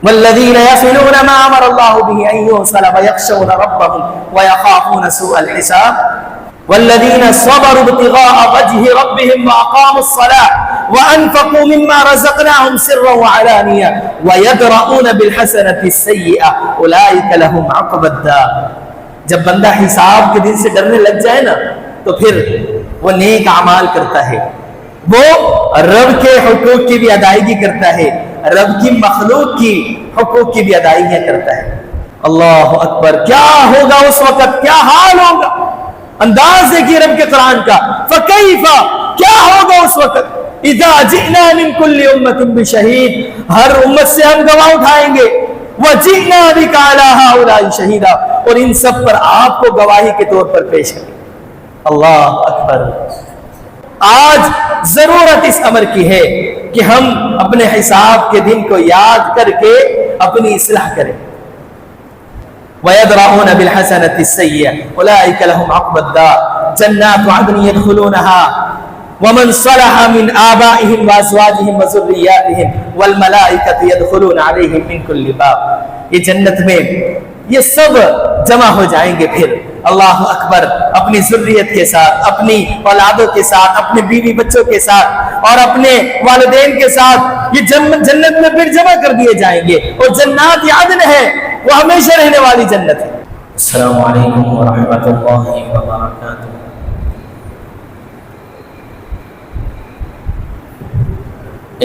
والذین یصلون ما امر اللہ به ان یوصل ویخشون ربهم ویخافون سوء الحساب والذین صبروا ابتغاء وجه ربهم واقاموا الصلاة وانفقوا مما رزقناهم سرا وعلانیہ ویدرؤون بالحسنة السیئة اولئک لهم عقبى الدار. جب بندہ حساب کے دن سے ڈرنے لگ جائے نا تو پھر وہ نیک اعمال کرتا ہے، وہ رب کے حقوق کی بھی ادائیگی کرتا ہے، رب کی مخلوق کی حقوق کی بھی ادائیگی کرتا ہے. اللہ اکبر، کیا ہوگا اس وقت، کیا حال ہوگا. انداز دیکھیے رب کے قرآن کا، فَكَيْفَ، کیا ہوگا اس وقت، اِذَا جِئْنَا مِن كُلِّ أُمَّةٍ بِشَهِيدٍ، ہر امت سے ہم گواہ اٹھائیں گے، وَجِئْنَا بِكَ عَلَىٰ هَؤُلَاءِ شَهِيدًا، اور ان سب پر آپ کو گواہی کے طور پر پیش کریں. اللہ اکبر. آج ضرورت اس امر کی ہے کہ ہم اپنے حساب کے دن کو یاد کر کے اپنی اصلاح کریں. وَيَدْرَؤُونَ بِالْحَسَنَةِ السَّيِّئَةِ أُولَٰئِكَ لَهُمْ عُقْبَى الدَّارِ جَنَّاتُ عَدْنٍ يَدْخُلُونَهَا وَمَنْ صَلَحَ مِنْ آبَائِهِمْ وَأَزْوَاجِهِمْ وَذُرِّيَّاتِهِمْ وَالْمَلَائِكَةُ يَدْخُلُونَ عَلَيْهِمْ مِنْ كُلِّ بَابٍ. یہ جنت میں یہ سب جمع ہو جائیں گے. پھر اللہ اکبر، اپنی ذریت کے ساتھ، اپنی اولادوں کے ساتھ، اپنے بیوی بچوں کے ساتھ اور اپنے والدین کے ساتھ یہ جنت میں پھر جمع کر دیے جائیں گے. اور جنات عدن ہے، وہ ہمیشہ رہنے والی جنت ہے. السلام علیکم ورحمۃ اللہ وبرکاتہ.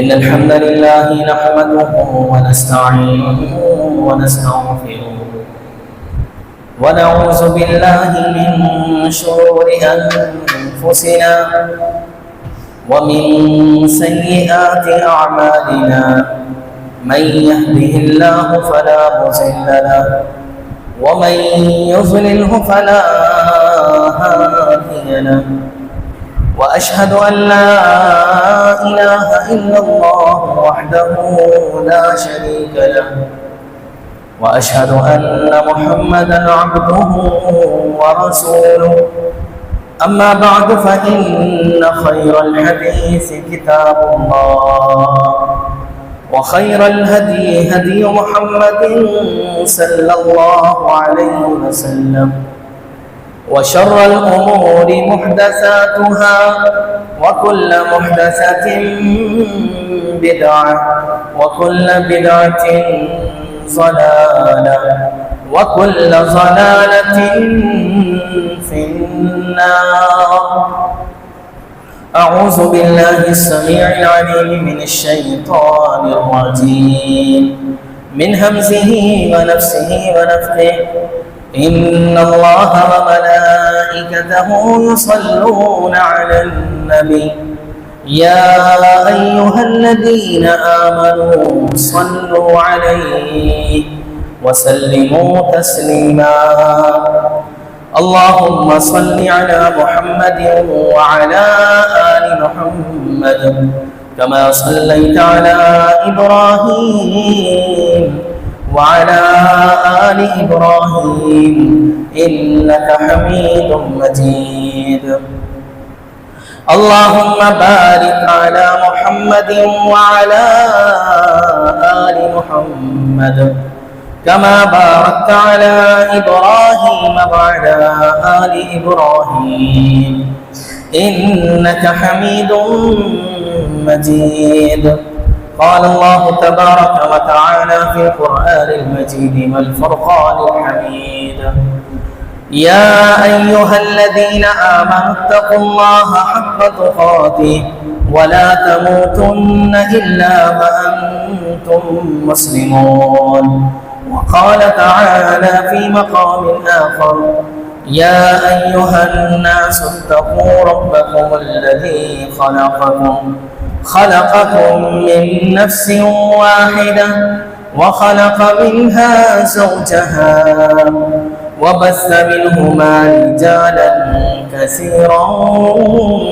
ان الحمد لله نحمده ونستعينه ونستغفره ونعوذ بالله من شرور انفسنا ومن سيئات اعمالنا من يهده الله فلا مضل له ومن يضلل فلا هادي له وأشهد أن لا إله إلا الله وحده لا شريك له وأشهد أن محمدًا عبده ورسوله. أما بعد فإن خير الحديث كتاب الله وخير الهدي هدي محمد صلى الله عليه وسلم وشر الأمور محدثاتها وكل محدثة بدعة وكل بدعة ضلالة وكل ضلالة في النار. أعوذ بالله السميع العليم من الشيطان الرجيم من همزه ونفسه ونفخه. إن الله وملائكته يصلون على النبي يا أيها الذين آمنوا صلوا عليه وسلموا تسليما. اللهم صل على محمد وعلى آل محمد كما صليت على إبراهيم وعلى آل إبراهيم إنك حميد مجيد. اللهم بارك على محمد وعلى آل محمد كما باركت على إبراهيم وعلى آل إبراهيم إنك حميد مجيد. قال الله تبارك وتعالى في القرآن المجيد والفرقان الحميد يا أيها الذين آمنوا اتقوا الله حق تقاته ولا تموتن إلا وأنتم مسلمون. وقال تعالى في مقام آخر يا أيها الناس اتقوا ربكم الذي خلقكم من نفس واحدة وخلق منها زوجها وبث منهما رجالا كثيرا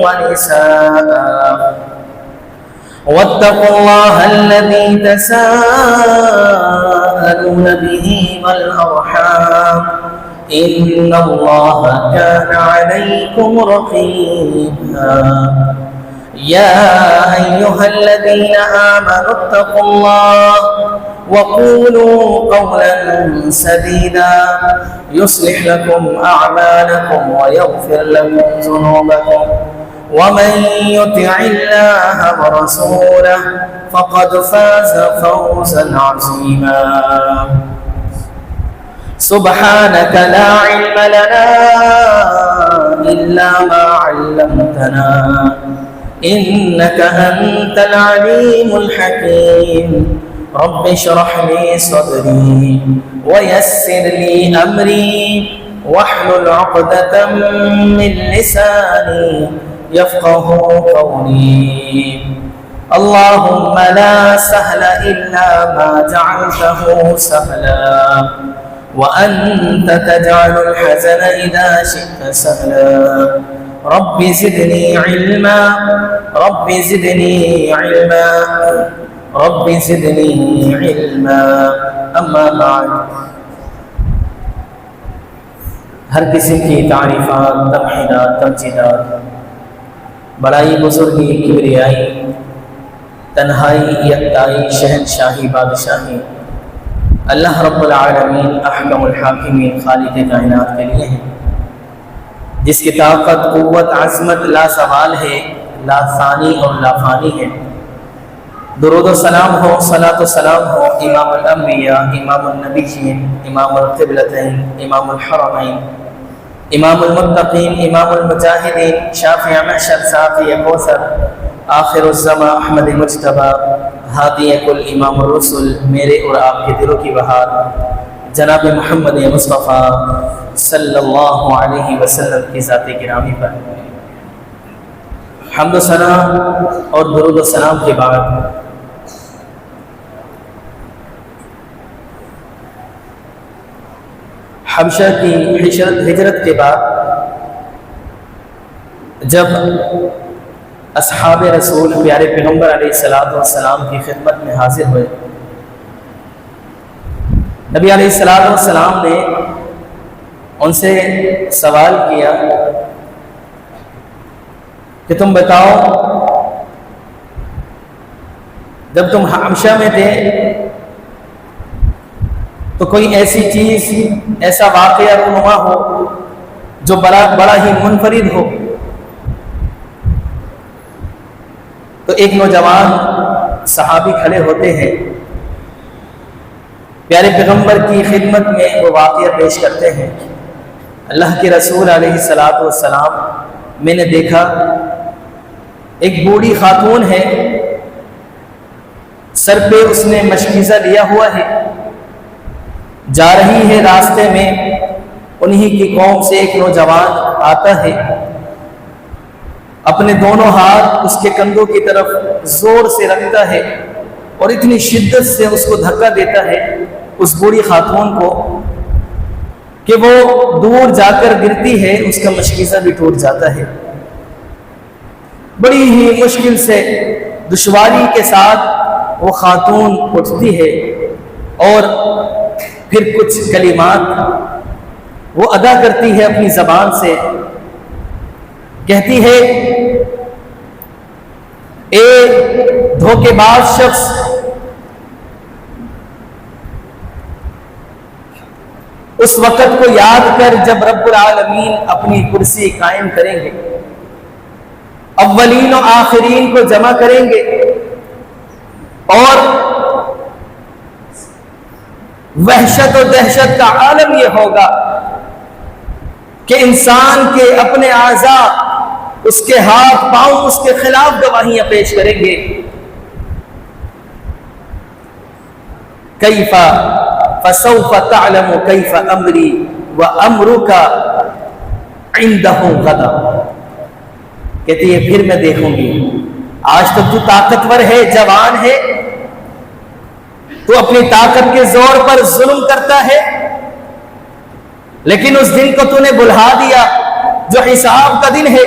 ونساء واتقوا الله الذي تساءلون به والأرحام إن الله كان عليكم رقيبا. يا أيها الذين آمنوا اتقوا الله وقولوا قولا سديدا يصلح لكم أعمالكم ويغفر لكم ذنوبكم ومن يطع الله ورسوله فقد فاز فوزا عظيما سبحانك لا علم لنا إلا ما علمتنا إنك أنت العليم الحكيم رب اشرح لي صدري ويسر لي أمري واحلل عقدة من لساني يفقه قولي اللهم لا سهل إلا ما جعلته سهلا وأنت تجعل الحزن إذا شئت سهلا رب زدني علما رب زدني علما رب زدني علما اما بعد ہر قسم کی تعریفات، تمحیدات، تمجیدات، بڑائی، بزرگی، کبریائی، تنہائی، یکتائی، شہنشاہی، بادشاہی اللہ رب العالمین احکم الحاکمین خالق کائنات کے لیے ہیں، جس کی طاقت، قوت، عظمت لا زوال ہے، لا ثانی اور لا فانی ہے۔ درود و سلام ہو، صلاۃ و سلام ہو امام الانبیاء، امام النبیین، امام القبلتین، امام الحرمین، امام المتقین، امام المجاہدین، شافع محشر، ساقی کوثر، آخر الزمان، احمد مجتبی، ہادی کل امام الرسل، میرے اور آپ کے دلوں کی بہار جناب محمد مصطفیٰ صلی اللہ علیہ وسلم کی ذات گرامی پر حمد و ثنا اور درود و سلام کے بعد حبشہ کی ہجرت کے بعد جب اصحاب رسول پیارے پیغمبر علیہ السلام کی خدمت میں حاضر ہوئے، نبی علیہ السلام نے ان سے سوال کیا کہ تم بتاؤ، جب تم حبشہ میں تھے تو کوئی ایسی چیز، ایسا واقعہ رونما ہو جو بڑا ہی منفرد ہو؟ تو ایک نوجوان صحابی کھڑے ہوتے ہیں، پیارے پیغمبر کی خدمت میں وہ واقعہ پیش کرتے ہیں۔ اللہ کے رسول علیہ السلام، میں نے دیکھا ایک بوڑھی خاتون ہے، سر پہ اس نے مشکیزہ لیا ہوا ہے، جا رہی ہے راستے میں، انہی کی قوم سے ایک نوجوان آتا ہے، اپنے دونوں ہاتھ اس کے کندھوں کی طرف زور سے رکھتا ہے اور اتنی شدت سے اس کو دھکا دیتا ہے، اس بوڑھی خاتون کو، کہ وہ دور جا کر گرتی ہے، اس کا مشکیزہ بھی ٹوٹ جاتا ہے۔ بڑی ہی مشکل سے، دشواری کے ساتھ وہ خاتون اٹھتی ہے اور پھر کچھ کلمات وہ ادا کرتی ہے اپنی زبان سے، کہتی ہے، اے دھوکے باز شخص، اس وقت کو یاد کر جب رب العالمین اپنی کرسی قائم کریں گے، اولین و آخرین کو جمع کریں گے، اور وحشت و دہشت کا عالم یہ ہوگا کہ انسان کے اپنے اعضاء، اس کے ہاتھ پاؤں اس کے خلاف گواہیاں پیش کریں گے۔ کیف فسوف تعلم کیف امری وامرک عنده غدا، کہتی ہے پھر میں دیکھوں گی، آج تک تو طاقتور ہے، جوان ہے، تو اپنی طاقت کے زور پر ظلم کرتا ہے، لیکن اس دن کو تو نے بلہا دیا جو حساب کا دن ہے،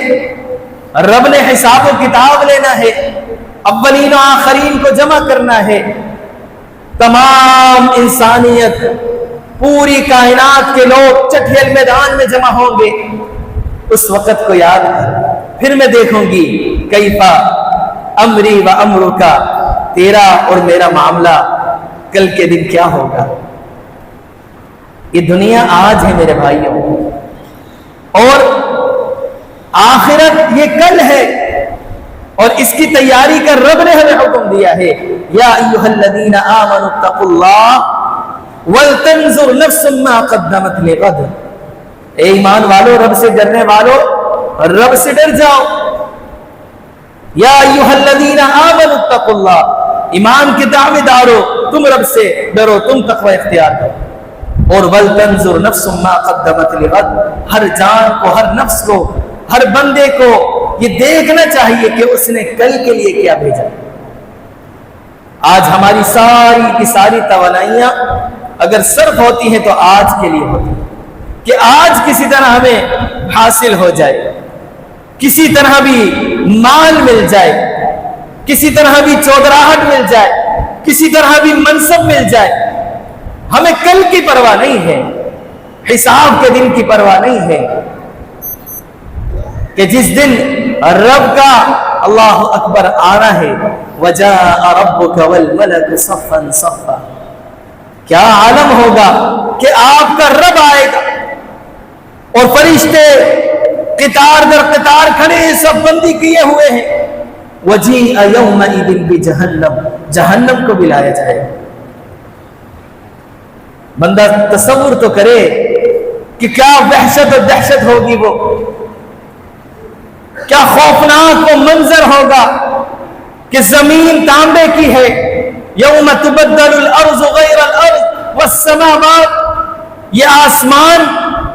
رب نے حساب و کتاب لینا ہے، اولین و آخرین کو جمع کرنا ہے، تمام انسانیت، پوری کائنات کے لوگ چٹھیل میدان میں جمع ہوں گے، اس وقت کو یاد کر، پھر میں دیکھوں گی کیفا امری و امرکا، تیرا اور میرا معاملہ کل کے دن کیا ہوگا. یہ دنیا آج ہے میرے بھائیوں، اور آخرت یہ کل ہے، اور اس کی تیاری کا رب نے ہمیں حکم دیا ہے. یا ایھا الذین آمنوا اتقوا اللہ ولتنظر نفس ما قدمت لغد. اے ایمان والو، رب سے ڈرنے والو، رب سے ڈر جاؤ. یا ایھا الذین آمنوا اتقوا اللہ، ایمان کے دعوے دارو، تم رب سے ڈرو، تم تقوی اختیار کرو. اور ولتنظر نفس ما قدمت لغد، ہر جان کو، ہر نفس کو، ہر بندے کو یہ دیکھنا چاہیے کہ اس نے کل کے لیے کیا بھیجا. آج ہماری ساری کی ساری توانائیاں اگر صرف ہوتی ہیں تو آج کے لیے ہوتی ہیں، کہ آج کسی طرح ہمیں حاصل ہو جائے، کسی طرح بھی مال مل جائے، کسی طرح بھی چودراہٹ مل جائے، کسی طرح بھی منصب مل جائے. ہمیں کل کی پرواہ نہیں ہے، حساب کے دن کی پرواہ نہیں ہے، کہ جس دن رب کا اللہ اکبر آنا ہے. وَجَاءَ رَبُّكَ وَالْمَلَكُ صَفًّا صَفًّا. کیا عالم ہوگا کہ آپ کا رب آئے گا اور فرشتے قطار در قطار کھڑے ہیں، سب بندی کیے ہوئے ہیں. وَجِيءَ يَوْمَئِذٍ بِجَهَنَّمَ، جہنم کو بھی لایا جائے گا. بندہ تصور تو کرے کہ کیا وحشت اور دہشت ہوگی، وہ کیا خوفناک وہ منظر ہوگا کہ زمین تانبے کی ہے. یوم تبدل الارض غیر الارض والسماوات. یہ آسمان،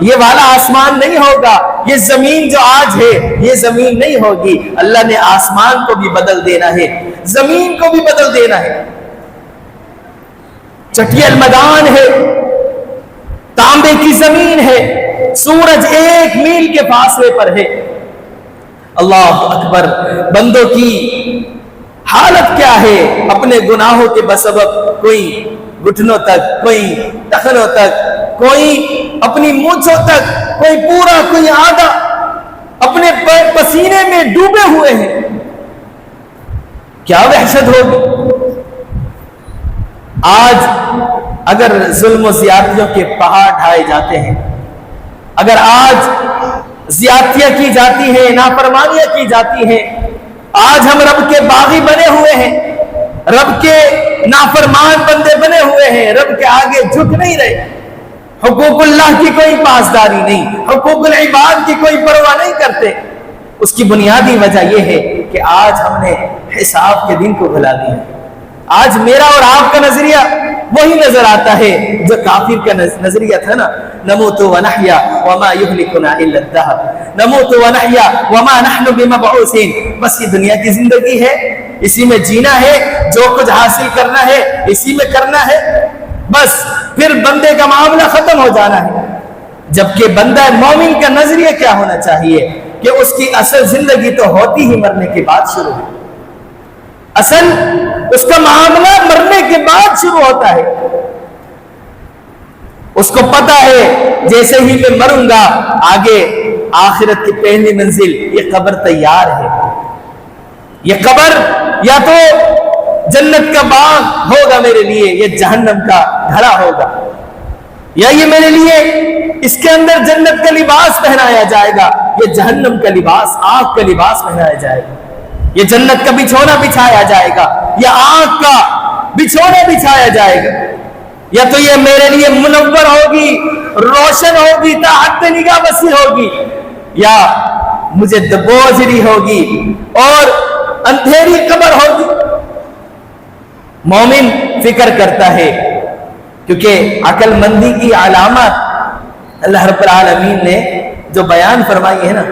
یہ والا آسمان نہیں ہوگا، یہ زمین جو آج ہے یہ زمین نہیں ہوگی. اللہ نے آسمان کو بھی بدل دینا ہے، زمین کو بھی بدل دینا ہے. چٹیل میدان ہے، تانبے کی زمین ہے، سورج 1 میل کے فاصلے پر ہے. اللہ اکبر. بندوں کی حالت کیا ہے؟ اپنے گناہوں کے بسبب کوئی گھٹنوں تک، کوئی ٹخنوں تک، کوئی اپنی مونچھوں تک، کوئی پورا، کوئی آدھا اپنے پسینے میں ڈوبے ہوئے ہیں. کیا وحشت ہوگی. آج اگر ظلم و زیادتیوں کے پہاڑ ڈھائے جاتے ہیں، اگر آج زیادتیاں کی جاتی ہیں، نافرمانیاں کی جاتی ہیں، آج ہم رب کے باغی بنے ہوئے ہیں، رب کے نافرمان بندے بنے ہوئے ہیں، رب کے آگے جھک نہیں رہے، حقوق اللہ کی کوئی پاسداری نہیں، حقوق العباد کی کوئی پرواہ نہیں کرتے. اس کی بنیادی وجہ یہ ہے کہ آج ہم نے حساب کے دن کو بھلا دیا. آج میرا اور آپ کا نظریہ وہی نظر آتا ہے جو کافر کا نظریہ تھا نا. نموت ونحیا وما یہلکنا الا الدہر، نموت ونحیا وما نحن بمبعوثین. بس یہ دنیا کی زندگی ہے، اسی میں جینا ہے، جو کچھ حاصل کرنا ہے اسی میں کرنا ہے، بس پھر بندے کا معاملہ ختم ہو جانا ہے. جبکہ بندہ مومن کا نظریہ کیا ہونا چاہیے کہ اس کی اصل زندگی تو ہوتی ہی مرنے کے بعد شروع ہے. اصل اس کا معاملہ مرنے کے بعد شروع ہوتا ہے. اس کو پتا ہے جیسے ہی میں مروں گا آگے آخرت کی پہلی منزل یہ قبر تیار ہے. یہ قبر یا تو جنت کا باغ ہوگا میرے لیے، یہ جہنم کا گھڑا ہوگا، یا یہ میرے لیے اس کے اندر جنت کا لباس پہنایا جائے گا، یہ جہنم کا لباس، آگ کا لباس پہنایا جائے گا. یہ جنت کا بچھونا بچھایا جائے گا یا آگ کا بچھونا بچھایا جائے گا. یا تو یہ میرے لیے منور ہوگی، روشن ہوگی، تا حد نگاہ وسیع ہوگی، یا مجھے دبوجری ہوگی اور اندھیری قبر ہوگی. مومن فکر کرتا ہے، کیونکہ عقل مندی کی علامات اللہ رب العالمین نے جو بیان فرمائی ہے نا،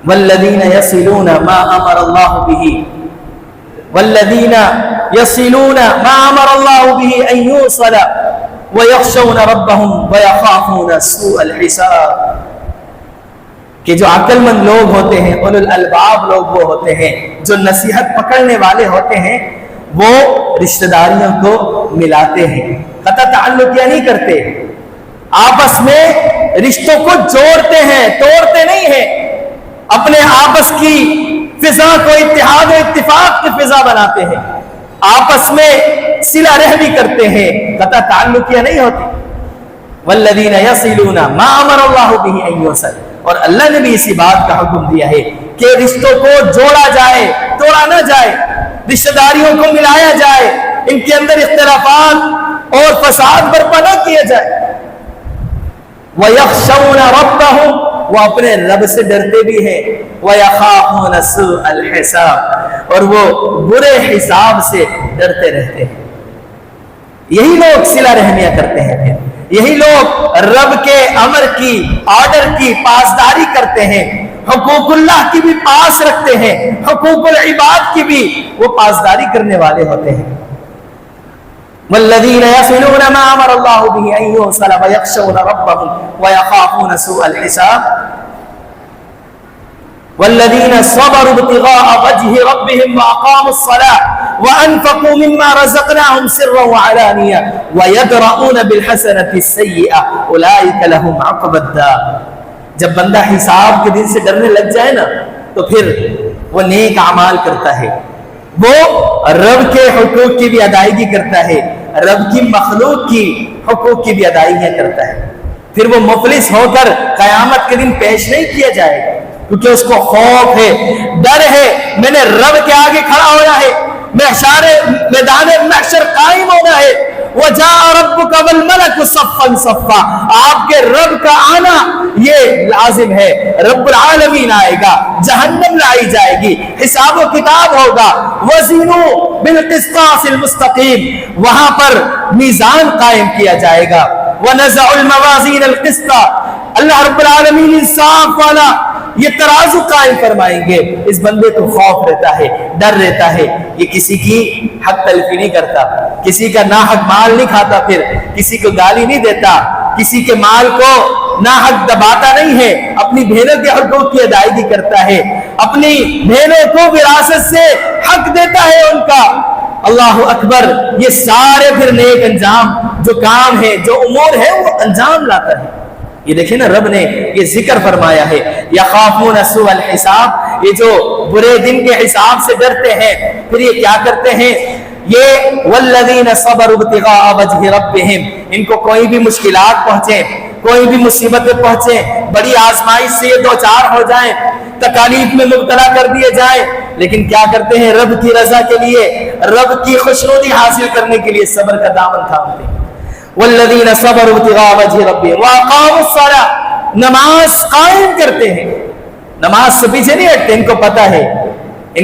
والذین یصلون ما امر اللہ بہ، والذین یصلون ما امر اللہ بہ ان یوصل ویخشون ربهم ویخافون سوء الحساب. کہ جو عقل مند لوگ ہوتے ہیں، اولو الالباب لوگ وہ ہوتے ہیں جو نصیحت پکڑنے والے ہوتے ہیں، وہ رشتہ داریوں کو ملاتے ہیں، قطع تعلقیاں نہیں کرتے، آپس میں رشتوں کو جوڑتے ہیں، توڑتے نہیں ہیں. اپنے آپس کی فضا کو اتحاد و اتفاق کی فضا بناتے ہیں، آپس میں صلہ رحمی کرتے ہیں، قطع تعلقیاں نہیں ہوتی. والذین یصلون ما امر اللہ بہ ان یوصل، اور اللہ نے بھی اسی بات کا حکم دیا ہے کہ رشتوں کو جوڑا جائے، توڑا نہ جائے، رشتہ داریوں کو ملایا جائے، ان کے اندر اختلافات اور فساد برپا نہ کیا جائے. وَيَخْشَوْنَ رَبَّهُمْ، وہ اپنے رب سے ڈرتے بھی ہیں. وَيَخَافُونَ سُوءَ الْحِسَابِ، اور وہ برے حساب سے ڈرتے رہتے ہیں. یہی لوگ صلہ رحمیاں کرتے ہیں، پھر یہی لوگ رب کے امر کی، آرڈر کی پاسداری کرتے ہیں، حقوق اللہ کی بھی پاس رکھتے ہیں، حقوق العباد کی بھی وہ پاسداری کرنے والے ہوتے ہیں. والذین یصلون ما امر اللہ بہ ان یوصل ویخشون ربهم ویخافون سوء الحساب والذین صبروا ابتغاء وجه ربهم واقاموا الصلاة وانفقوا مما رزقناهم سرا وعلانیہ ویدرؤون بالحسنة السیئة اولئک لهم عقبى الدار. جب بندہ حساب کے دن سے ڈرنے لگ جائے نا تو پھر وہ نیک اعمال کرتا ہے، وہ رب کے حقوق کی بھی ادائیگی کرتا ہے، رب کی مخلوق کی حقوق کی بھی ادائیگیاں کرتا ہے. پھر وہ مفلس ہو کر قیامت کے دن پیش نہیں کیا جائے گا، کیونکہ اس کو خوف ہے، ڈر ہے، میں نے رب کے آگے کھڑا ہونا ہے، میدان محشر قائم ہونا ہے. وَجَاءَ رَبُّكَ وَالْمَلَكُ صَفًّا صَفًّا، آپ کے رب کا آنا یہ لازم ہے. رب العالمین آئے گا، جہنم لائی جائے گی، حساب و کتاب ہوگا. وَزِنُوا بِالْقِسْطَاسِ الْمُسْتَقِيمِ، وہاں پر میزان قائم کیا جائے گا. وَنَزَعُ الْمَوَازِينَ الْقِسْطَ، اللہ رب العالمین انصاف والا یہ ترازو قائم فرمائیں گے. اس بندے کو خوف رہتا ہے، ڈر رہتا ہے، یہ کسی کی حق تلفی نہیں کرتا، کسی کا ناحق مال نہیں کھاتا، پھر کسی کو گالی نہیں دیتا، کسی کے مال کو ناحق دباتا نہیں ہے، اپنی بہنوں کے حقوق کی ادائیگی کرتا ہے، اپنی بہنوں کو وراثت سے حق دیتا ہے ان کا. اللہ اکبر. یہ سارے پھر نیک انجام جو کام ہے، جو امور ہے، وہ انجام لاتا ہے. یہ دیکھیں نا، رب نے یہ ذکر فرمایا ہے یخافون سوء الحساب، یہ جو برے دن کے حساب سے ڈرتے ہیں، پھر یہ کیا کرتے ہیں؟ یہ والذین صبروا ابتغاء وجہ ربہم، ان کو کوئی بھی مشکلات پہنچے، کوئی بھی مصیبتیں پہنچے، بڑی آزمائش سے یہ دو چار ہو جائیں، تکالیف میں مبتلا کر دیے جائیں، لیکن کیا کرتے ہیں؟ رب کی رضا کے لیے، رب کی خوشنودی حاصل کرنے کے لیے صبر کا دامن تھامتے ہیں. والذین صبروا ابتغاء وجہ ربہم واقاموا الصلاۃ، نماز قائم کرتے ہیں، نماز سے پیچھے نہیں ہٹتے. ان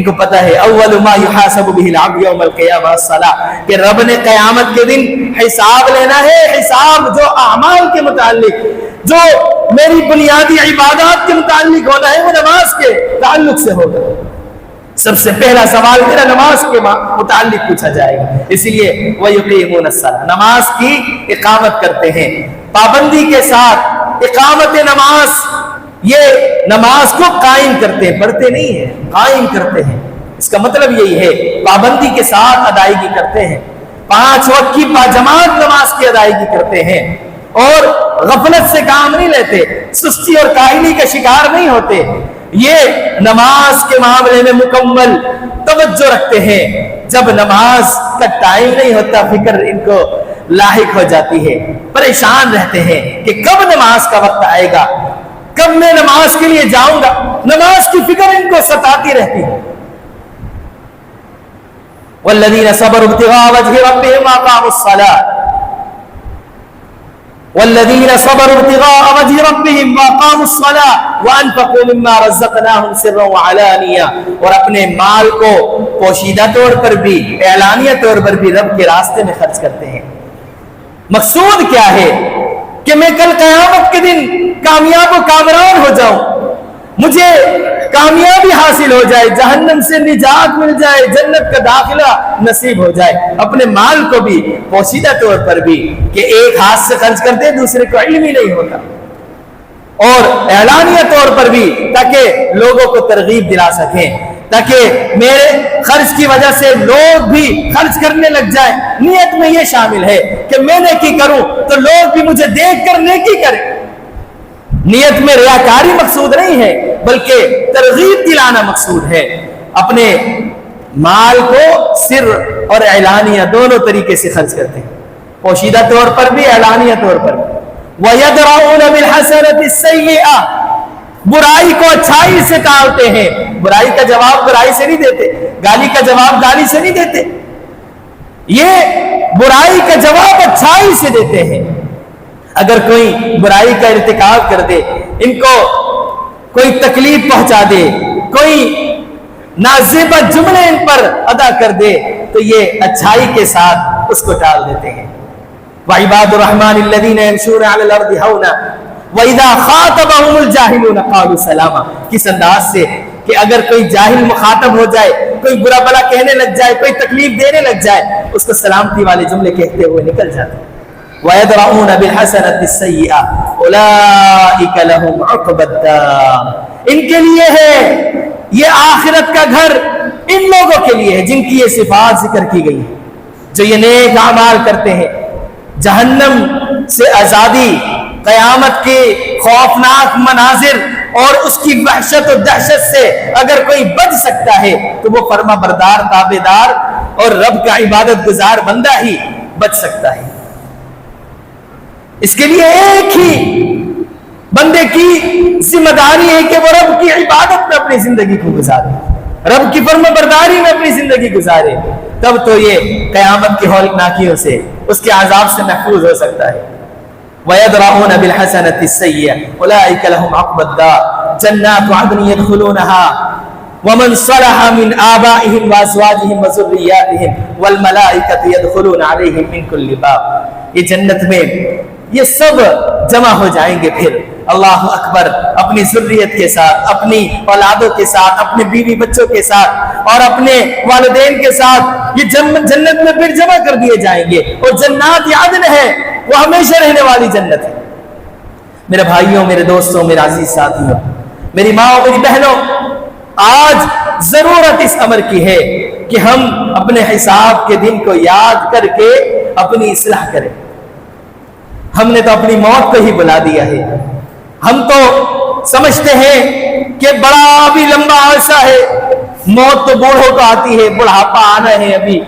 کو پتہ ہے اول ما یحاسب بہ العبد یوم القیامہ الصلاۃ، کہ رب نے قیامت کے دن حساب لینا ہے. حساب جو اعمال کے متعلق، جو میری بنیادی عبادات کے متعلق ہونا ہے، وہ نماز کے تعلق سے ہوگا. سب سے پہلا سوال میرا نماز کے متعلق پوچھا جائے گا. اسی لیے وَيُقِيمُونَ الصَّلَاةَ، نماز کی اقامت کرتے ہیں پابندی کے ساتھ. اقامت نماز، یہ نماز کو قائم کرتے ہیں، پڑھتے نہیں ہیں، قائم کرتے ہیں. اس کا مطلب یہی ہے پابندی کے ساتھ ادائیگی کرتے ہیں، 5 وقت کی باجماعت نماز کی ادائیگی کرتے ہیں، اور غفلت سے کام نہیں لیتے، سستی اور کاہلی کا شکار نہیں ہوتے. یہ نماز کے معاملے میں مکمل توجہ رکھتے ہیں. جب نماز کا ٹائم نہیں ہوتا، فکر ان کو لاحق ہو جاتی ہے، پریشان رہتے ہیں کہ کب نماز کا وقت آئے گا، کب میں نماز کے لیے جاؤں گا. نماز کی فکر ان کو ستاتی رہتی ہے. والذین صبروا ابتغاء وجہ ربہم واقاموا الصلاۃ، والذین صبروا ابتغاء وجہ ربہم واقاموا الصلاۃ وانفقوا مما رزقناہم سرا وعلانیہ، اور اپنے مال کو پوشیدہ طور پر بھی، اعلانیہ طور پر بھی رب کے راستے میں خرچ کرتے ہیں. مقصود کیا ہے؟ کہ میں کل قیامت کے دن کامیاب و کامران ہو جاؤں، مجھے کامیابی حاصل ہو جائے، جہنم سے نجات مل جائے، جنت کا داخلہ نصیب ہو جائے. اپنے مال کو بھی پوشیدہ طور پر بھی، کہ ایک ہاتھ سے خرچ کرتے دوسرے کو علم ہی نہیں ہوتا، اور اعلانیہ طور پر بھی، تاکہ لوگوں کو ترغیب دلا سکیں، تاکہ میرے خرچ کی وجہ سے لوگ بھی خرچ کرنے لگ جائیں. نیت میں یہ شامل ہے کہ میں نیکی کروں تو لوگ بھی مجھے دیکھ کر نیکی کریں. نیت میں ریاکاری مقصود نہیں ہے، بلکہ ترغیب دلانا مقصود ہے. اپنے مال کو سر اور اعلانیہ دونوں طریقے سے خرچ کرتے ہیں، پوشیدہ طور پر بھی، اعلانیہ طور پر بھی۔ وَيَدْرَؤُونَ بِالْحَسَنَةِ السَّيِّئَةَ، برائی کو اچھائی سے ٹالتے ہیں۔ برائی کا جواب برائی سے نہیں دیتے، گالی کا جواب گالی سے نہیں دیتے، یہ برائی کا جواب اچھائی سے دیتے ہیں۔ اگر کوئی برائی کا ارتکاب کر دے، ان کو کوئی تکلیف پہنچا دے، کوئی نازیبہ جملے ان پر ادا کر دے، تو یہ اچھائی کے ساتھ اس کو ٹال دیتے ہیں۔ وَعِبَادُ الرَّحْمَنِ الَّذِينَ يَمْشُونَ عَلَى الْأَرْضِ هَوْنًا وَإِذَا خَاطَبَهُمُ الْجَاهِلُونَ قَالُوا سَلَامًا، کس انداز سے کہ اگر کوئی جاہل مخاطب ہو جائے، کوئی برا بلا کہنے لگ جائے، کوئی تکلیف دینے لگ جائے، اس کو سلامتی والے جملے کہتے ہوئے نکل جاتے ہیں۔ وَيَدْرَؤُونَ بِالْحَسَنَةِ السَّيِّئَةَ أُولَٰئِكَ لَهُمْ عُقْبَى الدَّارِ، ان کے لیے ہے یہ آخرت کا گھر، ان لوگوں کے لیے ہے جن کی یہ صفات ذکر کی گئی ہے، جو یہ نیک اعمال کرتے ہیں۔ جہنم سے آزادی، قیامت کے خوفناک مناظر اور اس کی وحشت و دہشت سے اگر کوئی بچ سکتا ہے تو وہ فرما بردار، تابعدار اور رب کا عبادت گزار بندہ ہی بچ سکتا ہے۔ اس کے لیے ایک ہی بندے کی ذمہ داری ہے کہ وہ رب کی عبادت میں اپنی زندگی کو گزارے، رب کی فرما برداری میں اپنی زندگی گزارے، تب تو یہ قیامت کی ہولناکیوں سے، اس کے عذاب سے محفوظ ہو سکتا ہے۔ وَيَدْرَؤُونَ بِالْحَسَنَةِ السَّيِّئَةَ أُولَٰئِكَ لَهُمْ عُقْبَى الدَّارِ جَنَّاتُ عَدْنٍ يَدْخُلُونَهَا وَمَنْ صَلَحَ مِنْ آبَائِهِمْ وَأَزْوَاجِهِمْ وَذُرِّيَّاتِهِمْ وَالْمَلَائِكَةُ يَدْخُلُونَ عَلَيْهِمْ مِنْ كُلِّ بَابٍ، یہ جنت میں یہ سب جمع ہو جائیں گے، پھر اللہ اکبر، اپنی ذریت کے ساتھ، اپنی اولادوں کے ساتھ، اپنے بیوی بچوں کے ساتھ اور اپنے والدین کے ساتھ یہ جنت میں پھر جمع کر دیے جائیں گے۔ اور جنات عدن ہے، وہ ہمیشہ رہنے والی جنت ہے۔ میرے بھائیوں، میرے دوستوں، میرے عزیز ساتھیوں، میری ماں اور میری بہنوں، آج ضرورت اس امر کی ہے کہ ہم اپنے حساب کے دن کو یاد کر کے اپنی اصلاح کریں۔ ہم نے تو اپنی موت کو ہی بلا دیا ہے، ہم تو سمجھتے ہیں کہ بڑا بھی لمبا عرصہ ہے، موت تو بوڑھوں کو آتی ہے، بڑھاپا آنا ہے، ابھی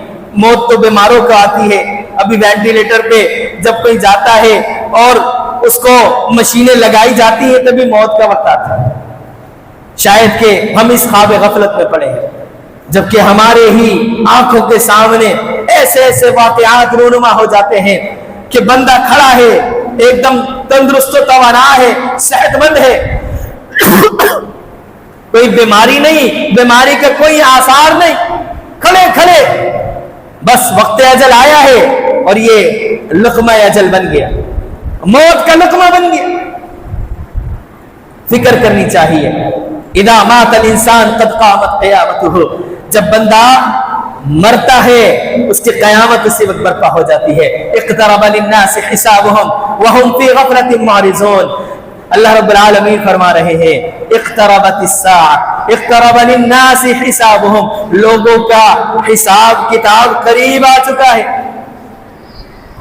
موت تو بیماروں کو آتی ہے، ابھی وینٹیلیٹر پہ جب کوئی جاتا ہے اور اس کو مشینیں لگائی جاتی ہیں تبھی موت کا وقت آتا ہے۔ شاید کہ ہم اس خواب غفلت میں پڑے ہیں، جبکہ ہمارے ہی آنکھوں کے سامنے ایسے ایسے واقعات رونما ہو جاتے ہیں کہ بندہ کھڑا ہے، ایک دم تندرست و توانا ہے، صحت مند ہے، کوئی بیماری نہیں، بیماری کا کوئی آثار نہیں، کھڑے کھڑے بس وقت اجل آیا ہے اور یہ لقمہ اجل بن گیا، موت کا لقمہ بن گیا۔ فکر کرنی چاہیے، اذا مات الانسان قد قامت قیامتہ، جب بندہ مرتا ہے اس کی قیامت اسی وقت برپا ہو جاتی ہے۔ اقترب للناس حسابهم وهم في غفلة معرضون، اللہ رب العالمین فرما رہے ہیں اقتربت الساعة، اقترب للناس حسابهم، لوگوں کا حساب کتاب قریب آ چکا ہے،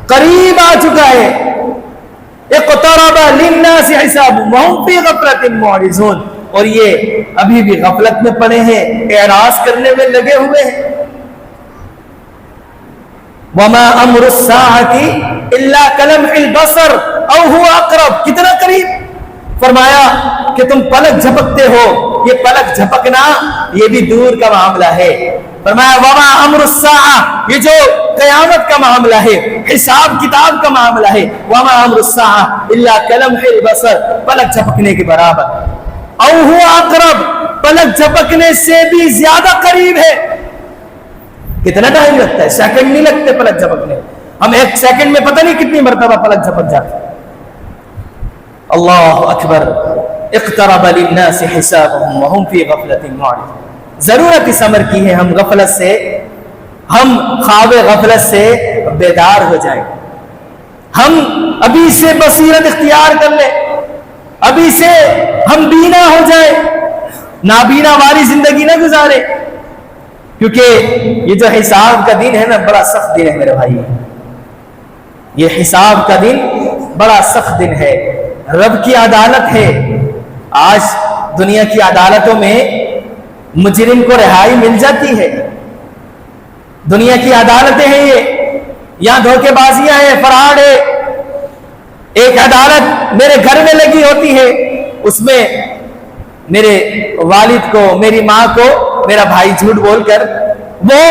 قریب آ چکا ہے۔ اقترب للناس حسابهم وهم في غفلة معرضون، اور یہ ابھی بھی غفلت میں پڑے ہیں، اعراض کرنے میں لگے ہوئے ہیں۔ وما امر الساعة الا كلمح البصر او هو اقرب، کتنا قریب، فرمایا کہ تم پلک جھپکتے ہو، یہ پلک جھپکنا یہ بھی دور کا معاملہ ہے۔ فرمایا وما امر الساعة، یہ جو قیامت کا معاملہ ہے، حساب کتاب کا معاملہ ہے، وما امر الساعة الا كلمح البصر، پلک جھپکنے کے برابر، او هو اقرب، پلک جھپکنے سے بھی زیادہ قریب ہے۔ کتنا ٹائم لگتا ہے؟ سیکنڈ نہیں لگتے پلک جھپکنے، ہم ایک سیکنڈ میں پتہ نہیں کتنی مرتبہ پلک جھپک جاتے۔ اللہ اکبر، اقترب للناس حسابهم وهم في غفلة معرضون، ضرورت اس امر کی ہے ہم غفلت سے، ہم خواب غفلت سے بیدار ہو جائیں، ہم ابھی سے بصیرت اختیار کر لیں، ابھی سے ہم بینا ہو جائیں، نابینا والی زندگی نہ گزاریں، کیونکہ یہ جو حساب کا دن ہے نا بڑا سخت دن ہے میرے بھائی، یہ حساب کا دن بڑا سخت دن ہے، رب کی عدالت ہے۔ آج دنیا کی عدالتوں میں مجرم کو رہائی مل جاتی ہے، دنیا کی عدالتیں ہیں یہ، یہاں دھوکے بازیاں ہیں، فراڈ ہے۔ ایک عدالت میرے گھر میں لگی ہوتی ہے، اس میں میرے والد کو، میری ماں کو میرا بھائی جھوٹ بول کر وہ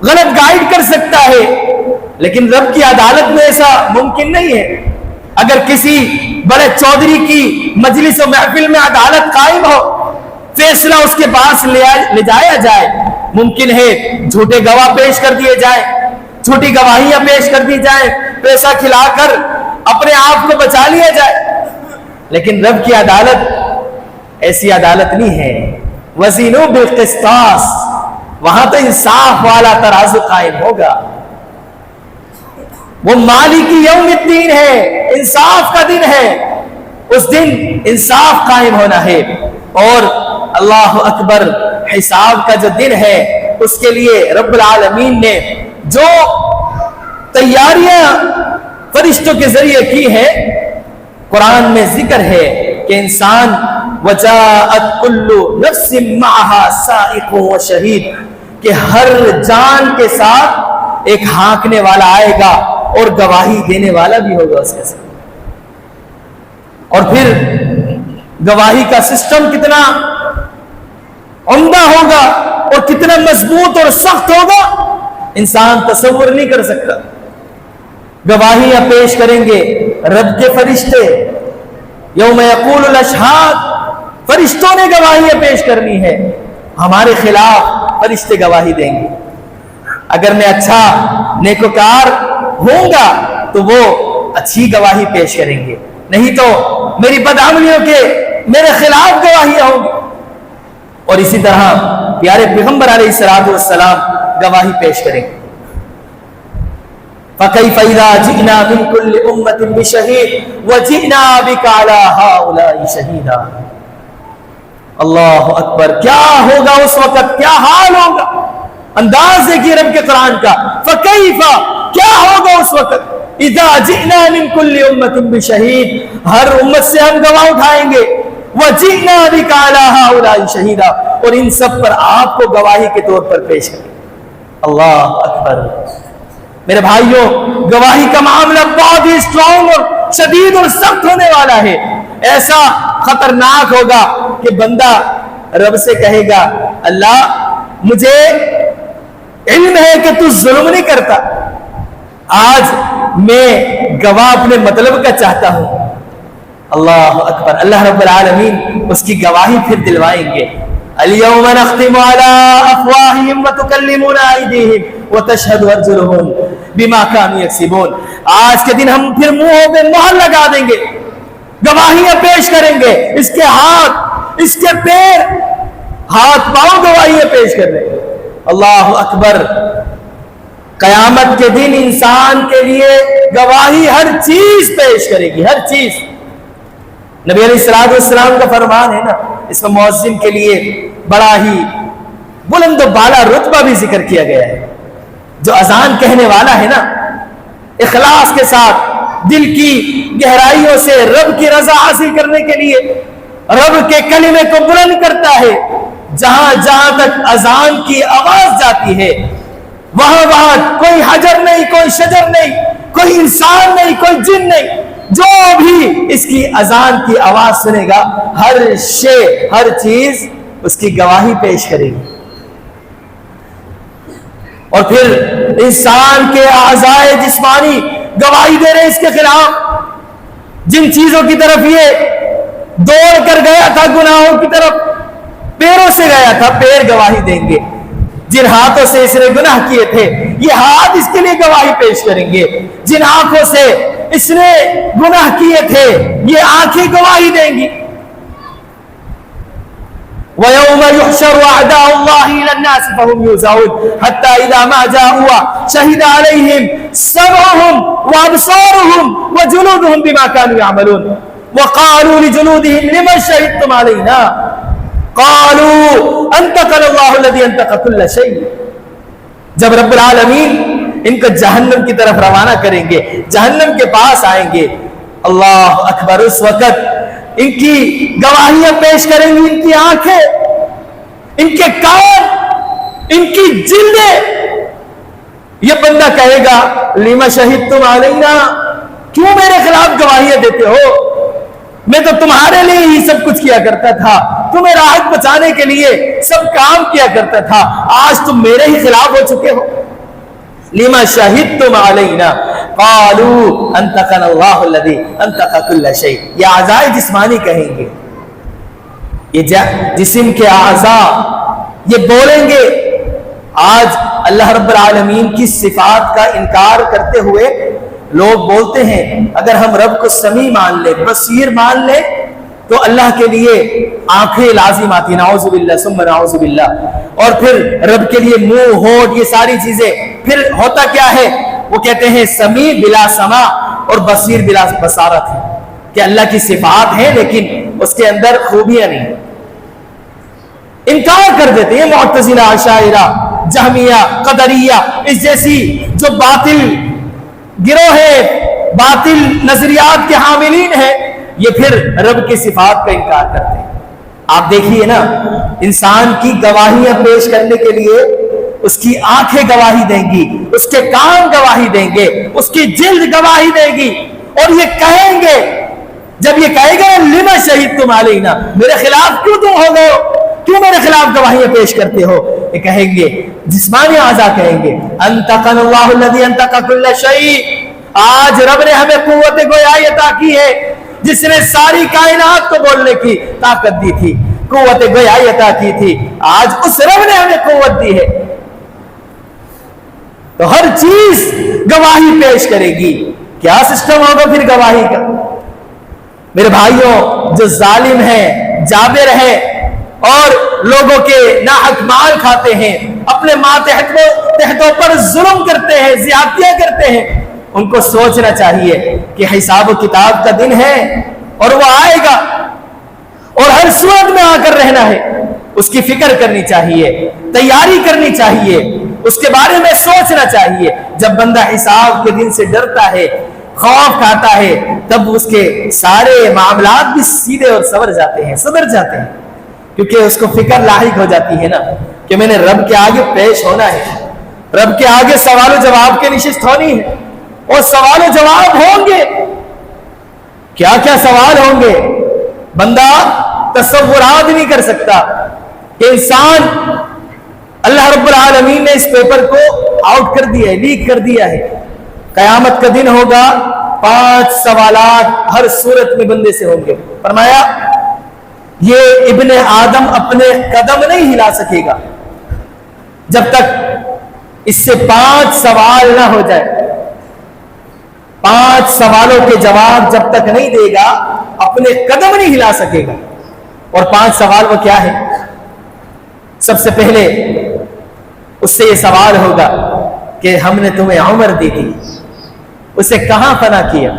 غلط گائیڈ کر سکتا ہے، لیکن رب کی عدالت میں ایسا ممکن نہیں ہے۔ اگر کسی بڑے چودھری کی مجلس و محفل میں عدالت قائم ہو، فیصلہ اس کے پاس لے جایا جائے، ممکن ہے جھوٹے گواہ پیش کر دیے جائیں، جھوٹی گواہیاں پیش کر دی جائیں، پیسہ کھلا کر اپنے آپ کو بچا لیا جائے، لیکن رب کی عدالت ایسی عدالت نہیں ہے۔ وزنوا بالقسطاس، وہاں تو انصاف والا ترازو قائم ہوگا۔ وہ مالک یوم الدین ہے، انصاف کا دن ہے، اس دن انصاف قائم ہونا ہے۔ اور اللہ اکبر، حساب کا جو دن ہے اس کے لیے رب العالمین نے جو تیاریاں فرشتوں کے ذریعے کی ہے، قرآن میں ذکر ہے کہ انسان وجاءت کل نفس معها سائق و شہید، کہ ہر جان کے ساتھ ایک ہانکنے والا آئے گا اور گواہی دینے والا بھی ہوگا اس کے ساتھ۔ اور پھر گواہی کا سسٹم کتنا عمدہ ہوگا اور کتنا مضبوط اور سخت ہوگا، انسان تصور نہیں کر سکتا۔ گواہیاں پیش کریں گے رب کے فرشتے، یوم یقول الاشہاد، فرشتوں نے گواہیاں پیش کرنی ہے، ہمارے خلاف فرشتے گواہی دیں گے۔ اگر میں اچھا نیکوکار ہوں گا تو وہ اچھی گواہی پیش کریں گے، نہیں تو میری بدعملیوں کے میرے خلاف گواہیاں ہوں گی۔ اور اسی طرح پیارے پیغمبر علیہ الصلوۃ والسلام گواہی پیش کریں گے۔ فَكَيْفَ إِذَا جِئْنَا مِنْ كُلِّ أُمَّةٍ بِشَهِيدٍ وَجِئْنَا بِكَ عَلَى هَؤُلَاءِ شَهِيدًا۔ اللہ اکبر، کیا ہوگا اس وقت، کیا حال ہوگا، انداز دیکھیے رب کے قرآن کا۔ فَكَيْفَ، کیا ہوگا اس وقت، اِذَا جِئْنَا مِنْ كُلِّ أُمَّةٍ بِشَهِيدٍ، ہر امت سے ہم گواہ اٹھائیں گے، وَجِئْنَا بِكَ عَلَى هَؤُلَاءِ شَهِيدًا، اور ان سب پر آپ کو گواہی کے طور پر پیش کریں۔ اللہ اکبر۔ میرے بھائیوں، گواہی کا معاملہ بہت ہی اسٹرانگ اور شدید اور سخت ہونے والا ہے۔ ایسا خطرناک ہوگا کہ بندہ رب سے کہے گا، اللہ مجھے علم ہے کہ تو ظلم نہیں کرتا، آج میں گواہ اپنے مطلب کا چاہتا ہوں۔ اللہ اکبر، اللہ رب العالمین اس کی گواہی پھر دلوائیں گے۔ اليوم نختم على افواههم وتكلمنا ايديهم وتشهد ارجلهم بما كانوا يكسبون، آج کے دن ہم پھر منہوں پہ مہر لگا دیں گے، گواہیاں پیش کریں گے، اس کے ہاتھ، اس کے پیر، ہاتھ پاؤں گواہیاں پیش کر رہے ہیں۔ اللہ اکبر، قیامت کے دن انسان کے لیے گواہی ہر چیز پیش کرے گی، ہر چیز۔ نبی علیہ الصلوۃ والسلام کا فرمان ہے نا، اس میں مؤذن کے لیے بڑا ہی بلند و بالا رتبہ بھی ذکر کیا گیا ہے۔ جو اذان کہنے والا ہے نا، اخلاص کے ساتھ دل کی گہرائیوں سے رب کی رضا حاصل کرنے کے لیے رب کے کلمے کو بلند کرتا ہے، جہاں جہاں تک اذان کی آواز جاتی ہے وہاں وہاں کوئی حجر نہیں، کوئی شجر نہیں، کوئی انسان نہیں، کوئی جن نہیں، جو بھی اس کی اذان کی آواز سنے گا، ہر شے، ہر چیز اس کی گواہی پیش کرے گی۔ اور پھر انسان کے اعضاء جسمانی گواہی دے رہے اس کے خلاف، جن چیزوں کی طرف یہ دوڑ کر گیا تھا، گناہوں کی طرف پیروں سے گیا تھا، پیر گواہی دیں گے۔ جن ہاتھوں سے اس نے گناہ کیے تھے، یہ ہاتھ اس کے لیے گواہی پیش کریں گے۔ جن آنکھوں سے اس نے گناہ کیے تھے، یہ آنکھیں گواہی دیں گی۔ وَيَوْمَ يُحْشَرُ أَعْدَاءُ اللَّهِ إِلَى النَّاسِ فَهُمْ يُوزَعُونَ حَتَّى إِذَا مَا جَاءُوا شَهِدَ عَلَيْهِمْ سَمْعُهُمْ وَأَبْصَارُهُمْ وَجُلُودُهُمْ بِمَا كَانُوا يَعْمَلُونَ وَقَالُوا لِجُلُودِهِمْ لِمَ شَهِدتُّمْ عَلَيْنَا قَالُوا أَنطَقَنَا اللَّهُ الَّذِي أَنطَقَ كُلَّ شَيْءٍ۔ جب رب العالمین ان کو جہنم کی طرف روانہ کریں گے، جہنم کے پاس آئیں گے، اللہ اکبر، اس وقت ان کی گواہیاں پیش کریں گی، ان کی آنکھیں، ان کے کان، ان کی جلدیں، یہ بندہ کہے گا لما شہدتم علینا، کیوں میرے خلاف گواہیاں دیتے ہو؟ میں تو تمہارے لیے ہی سب کچھ کیا کرتا تھا، تمہیں راحت بچانے کے لیے سب کام کیا کرتا تھا، آج تم میرے ہی خلاف ہو چکے ہو۔ لما شہدتم علینا قالوا انطقنا اللہ الذی انطق کل شیء، یہ اعضاء جسمانی کہیں گے، یہ جسم کے اعضاء یہ بولیں گے۔ آج اللہ رب العالمین کی صفات کا انکار کرتے ہوئے لوگ بولتے ہیں اگر ہم رب کو سمیع مان لیں، بصیر مان لیں تو اللہ کے لیے آنکھیں لازم آتی، نعوذ باللہ ثم نعوذ باللہ، اور پھر رب کے لیے منہ، ہونٹ، یہ ساری چیزیں، پھر ہوتا کیا ہے؟ وہ کہتے ہیں سمیع بلا سماع اور بصیر بلا بصارت ہے، کہ اللہ کی صفات ہیں لیکن اس کے اندر خوبیاں نہیں، انکار کر دیتے ہیں۔ معتزلہ، اشاعرہ، جہمیہ، قدریہ، اس جیسی جو باطل گروہ ہے، باطل نظریات کے حاملین ہیں، یہ پھر رب کی صفات کا انکار کرتے ہیں۔ آپ دیکھیے نا، انسان کی گواہیاں پیش کرنے کے لیے اس کی آنکھیں گواہی دیں گی، اس کے کان گواہی دیں گے، اس کی جلد گواہی دے گی، اور یہ کہیں گے، جب یہ کہے گا لما شہدتم علینا، میرے خلاف کیوں تم ہو گئے ہو، کیوں میرے خلاف گواہیاں پیش کرتے ہو؟ یہ کہیں گے، جسمانی اعضاء کہیں گے انطقنا اللہ الذی انطق کل شیء، آج رب نے ہمیں قوت گویائی عطا کی ہے، جس نے ساری کائنات کو بولنے کی طاقت دی تھی، قوت گویائی عطا کی تھی، آج اس رب نے ہمیں قوت دی ہے، تو ہر چیز گواہی پیش کرے گی۔ کیا سسٹم ہوگا پھر گواہی کا؟ میرے بھائیوں، جو ظالم ہیں، جابر ہیں اور لوگوں کے ناحق مال کھاتے ہیں، اپنے ماتحتوں پر ظلم کرتے ہیں، زیادتیاں کرتے ہیں، ان کو سوچنا چاہیے کہ حساب و کتاب کا دن ہے اور وہ آئے گا، اور ہر صورت میں آ کر رہنا ہے، اس کی فکر کرنی چاہیے، تیاری کرنی چاہیے، اس کے بارے میں سوچنا چاہیے۔ جب بندہ حساب کے دن سے ڈرتا ہے، خوف کھاتا ہے، تب اس کے سارے معاملات بھی سیدھے اور صدر جاتے ہیں، کیونکہ اس کو فکر لاحق ہو جاتی ہے نا کہ میں نے رب کے آگے پیش ہونا ہے، رب کے آگے سوال و جواب کی نشست ہونی ہے، اور سوال و جواب ہوں گے، کیا کیا سوال ہوں گے بندہ تصورات نہیں کر سکتا کہ انسان، اللہ رب العالمین نے اس پیپر کو آؤٹ کر دیا ہے، لیک کر دیا ہے، قیامت کا دن ہوگا، 5 سوالات ہر صورت میں بندے سے ہوں گے۔ فرمایا یہ ابن آدم اپنے قدم نہیں ہلا سکے گا جب تک اس سے 5 سوال نہ ہو جائے، 5 سوالوں کے جواب جب تک نہیں دے گا اپنے قدم نہیں ہلا سکے گا۔ اور 5 سوال وہ کیا ہے؟ سب سے پہلے اس سے یہ سوال ہوگا کہ ہم نے تمہیں عمر دی تھی، اسے کہاں فنا کیا؟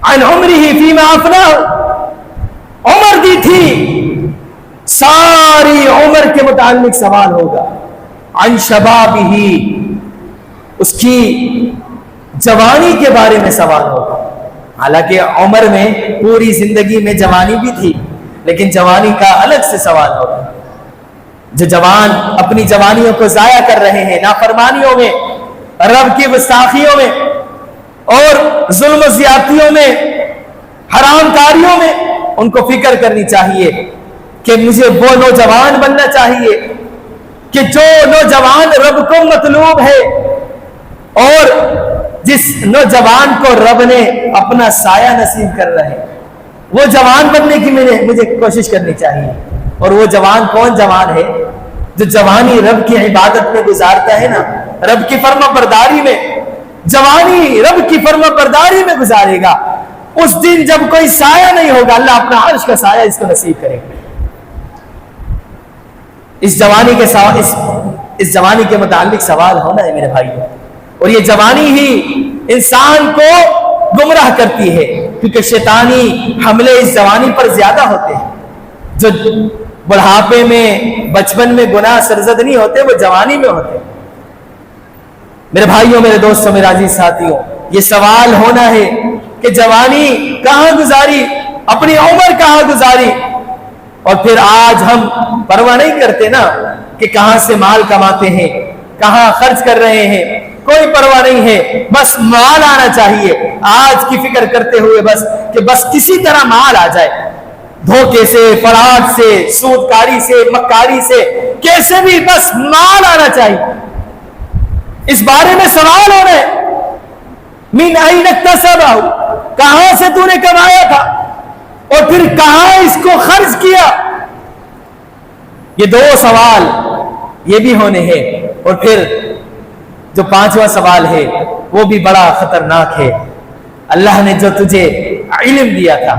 عن عمرہ فیما افناہ، عمر دی تھی، ساری عمر کے متعلق سوال ہوگا۔ عن شبابہ، اس کی جوانی کے بارے میں سوال ہوگا، حالانکہ عمر میں پوری زندگی میں جوانی بھی تھی، لیکن جوانی کا الگ سے سوال ہوگا۔ جو جوان اپنی جوانیوں کو ضائع کر رہے ہیں نافرمانیوں میں، رب کی گستاخیوں میں اور ظلم و زیادتیوں میں، حرام کاریوں میں، ان کو فکر کرنی چاہیے کہ مجھے وہ نوجوان بننا چاہیے کہ جو نوجوان رب کو مطلوب ہے، اور جس نوجوان کو رب نے اپنا سایہ نصیب کر رہے ہیں، وہ جوان بننے کی مجھے کوشش کرنی چاہیے۔ اور وہ جوان کون جوان ہے؟ جو جوانی رب کی عبادت میں گزارتا ہے نا، رب کی فرما برداری میں، جوانی رب کی فرما برداری میں گزارے گا، اس دن جب کوئی سایہ نہیں ہوگا، اللہ اپنا عرش کا سایہ اس کو نصیب کرے گا۔ اس جوانی کے متعلق سوال ہونا ہے میرے بھائی، اور یہ جوانی ہی انسان کو گمراہ کرتی ہے، کیونکہ شیطانی حملے اس جوانی پر زیادہ ہوتے ہیں۔ جو بڑھاپے میں، بچپن میں گناہ سرزد نہیں ہوتے، وہ جوانی میں ہوتے ہیں۔ میرے بھائیوں، میرے دوستوں، میرے عزیز ساتھیوں، یہ سوال ہونا ہے کہ جوانی کہاں گزاری، اپنی عمر کہاں گزاری؟ اور پھر آج ہم پرواہ نہیں کرتے نا کہ کہاں سے مال کماتے ہیں، کہاں خرچ کر رہے ہیں کوئی پرواہ نہیں ہے، بس مال آنا چاہیے۔ آج کی فکر کرتے ہوئے کہ بس کسی طرح مال آ جائے، دھوکے سے، فراڈ سے، سودکاری سے، مکاری سے، کیسے بھی بس مال آنا چاہیے۔ اس بارے میں سوال ہو رہے من این اکتسبہ، کہاں سے تو نے کمایا تھا اور پھر کہاں اس کو خرچ کیا؟ یہ دو سوال یہ بھی ہونے ہیں، اور پھر جو پانچواں سوال ہے وہ بھی بڑا خطرناک ہے۔ اللہ نے جو تجھے علم دیا تھا،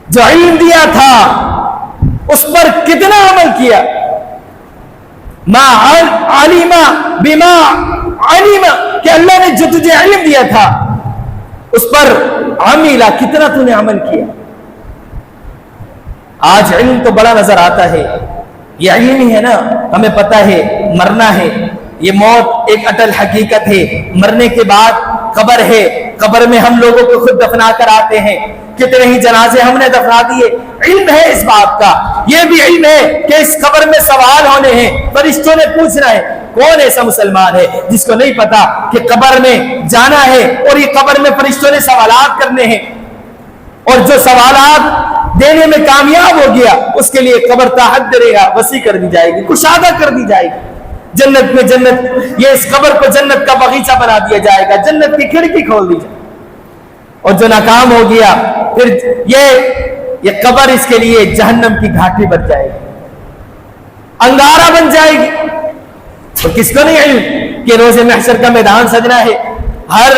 جو علم دیا تھا اس پر کتنا عمل کیا؟ ما علم بما علم، کہ اللہ نے جو تجھے علم دیا تھا اس پر عملا، کتنا تو نے عمل کیا؟ آج علم تو بڑا نظر آتا ہے، یہ علم ہی ہے نا، ہمیں پتہ ہے مرنا ہے، یہ موت ایک اٹل حقیقت ہے، مرنے کے بعد قبر ہے، قبر میں ہم لوگوں کو خود دفنا کر آتے ہیں، کتنے ہی جنازے ہم نے دفنا دیے، علم ہے اس بات کا۔ یہ بھی علم ہے کہ اس قبر میں سوال ہونے ہیں، فرشتوں نے پوچھنا ہے۔ کون ایسا مسلمان ہے جس کو نہیں پتا کہ قبر میں جانا ہے اور یہ قبر میں فرشتوں نے سوالات کرنے ہیں، اور جو سوالات دینے میں کامیاب ہو گیا اس کے لیے قبر تا حد درے گا وسیع کر دی جائے گی، کشادہ کر دی جائے گی، جنت میں جنت، یہ اس قبر کو جنت کا باغیچہ بنا دیا جائے گا، جنت کی کھڑکی کھول دی جائے گی۔ اور جو ناکام ہو گیا پھر یہ قبر اس کے لیے جہنم کی گھاٹی بن جائے گی، انگارہ بن جائے گی۔ اور کس کو نہیں علم کہ روز محشر کا میدان سجنا ہے؟ ہر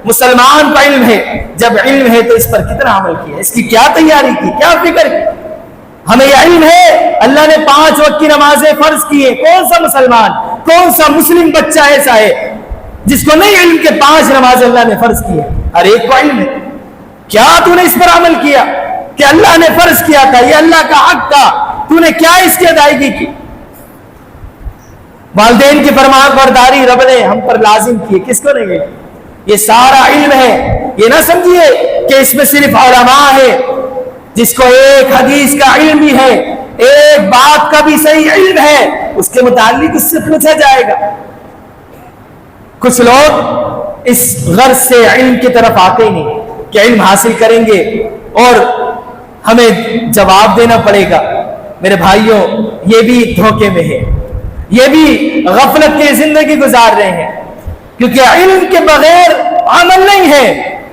مسلمان کا علم ہے۔ جب علم ہے تو اس پر کتنا عمل کیا، اس کی کیا تیاری کی، کیا فکر کی؟ ہمیں یہ علم ہے اللہ نے 5 وقت کی نمازیں فرض کی ہیں۔ کون سا مسلمان، کون سا مسلم بچہ ایسا ہے جس کو نہیں علم کہ 5 نمازیں اللہ نے فرض کی ہیں؟ ہر ایک کو علم ہے۔ کیا تو نے اس پر عمل کیا کہ اللہ نے فرض کیا تھا، یہ اللہ کا حق تھا، تو نے کیا اس کی ادائیگی کی؟ والدین کی فرمان برداری رب نے ہم پر لازم کی، کس کو نہیں ہے؟ یہ سارا علم ہے۔ یہ نہ سمجھیے کہ اس میں صرف علماء ہے، جس کو ایک حدیث کا علم بھی ہے، ایک بات کا بھی صحیح علم ہے، اس کے متعلق اس سے پوچھا جائے گا۔ کچھ لوگ اس غرض سے علم کی طرف آتے ہی نہیں کہ علم حاصل کریں گے اور ہمیں جواب دینا پڑے گا۔ میرے بھائیوں، یہ بھی دھوکے میں ہے، یہ بھی غفلت کی زندگی گزار رہے ہیں، کیونکہ علم کے بغیر عمل نہیں ہے،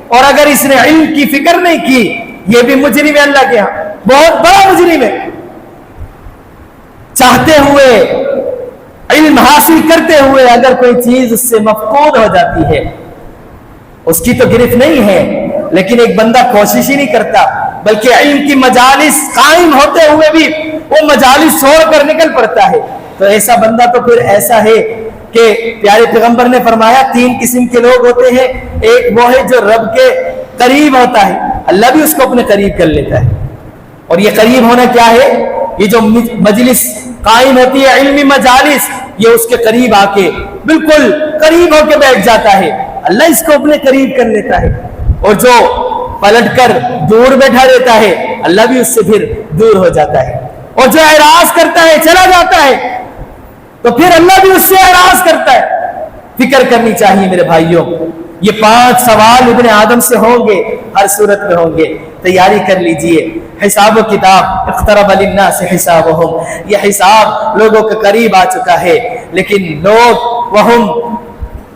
اور اگر اس نے علم کی فکر نہیں کی یہ بھی مجرم ہے، اللہ کے ہاں بہت بڑا مجرم ہے۔ چاہتے ہوئے، علم حاصل کرتے ہوئے اگر کوئی چیز اس سے مفقود ہو جاتی ہے، اس کی تو گرفت نہیں ہے، لیکن ایک بندہ کوشش ہی نہیں کرتا، بلکہ علم کی مجالس قائم ہوتے ہوئے بھی وہ مجالس چھوڑ کر نکل پڑتا ہے، تو ایسا بندہ تو پھر ایسا ہے کہ پیارے پیغمبر نے فرمایا 3 قسم کے لوگ ہوتے ہیں۔ ایک وہ ہے جو رب کے قریب ہوتا ہے، اللہ بھی اس کو اپنے قریب کر لیتا ہے، اور یہ قریب ہونا کیا ہے؟ یہ جو مجلس قائم ہوتی ہے، علمی مجالس، یہ اس کے قریب آ کے بالکل قریب ہو کے بیٹھ جاتا ہے، اللہ اس کو اپنے قریب کر لیتا ہے، اور جو پلٹ کر دور بیٹھا رہتا ہے اللہ بھی اس سے پھر دور ہو جاتا ہے، اور جو اعراض کرتا ہے چلا جاتا ہے تو پھر اللہ بھی اس سے اعراض کرتا ہے۔ فکر کرنی چاہیے میرے بھائیوں، یہ 5 سوال ابن آدم سے ہوں گے، ہر صورت میں ہوں گے، تیاری کر لیجئے۔ حساب و کتاب، اقترب للناس حسابهم، یہ حساب لوگوں کے قریب آ چکا ہے، لیکن لوگ وہم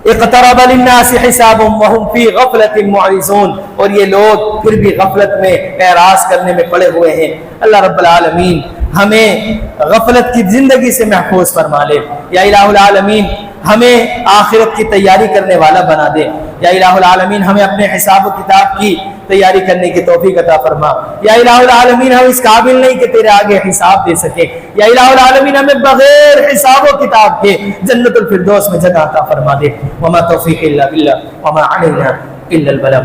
اقترب للناس حسابهم وهم فی غفلۃ معرضون، اور یہ لوگ پھر بھی غفلت میں اعراض کرنے میں پڑے ہوئے ہیں۔ اللہ رب العالمین ہمیں غفلت کی زندگی سے محفوظ فرما لے۔ یا الہ العالمین ہمیں آخرت کی تیاری کرنے والا بنا دے۔ یا الہ العالمین ہمیں اپنے حساب و کتاب کی تیاری کرنے کی توفیق عطا فرما۔ یا الہ العالمین ہم اس قابل نہیں کہ تیرے آگے حساب دے سکے۔ یا الہ العالمین ہمیں بغیر حساب و کتاب کے جنت الفردوس میں جگہ عطا فرما دے۔ وما توفیق الا باللہ وما علینا الا البلاغ۔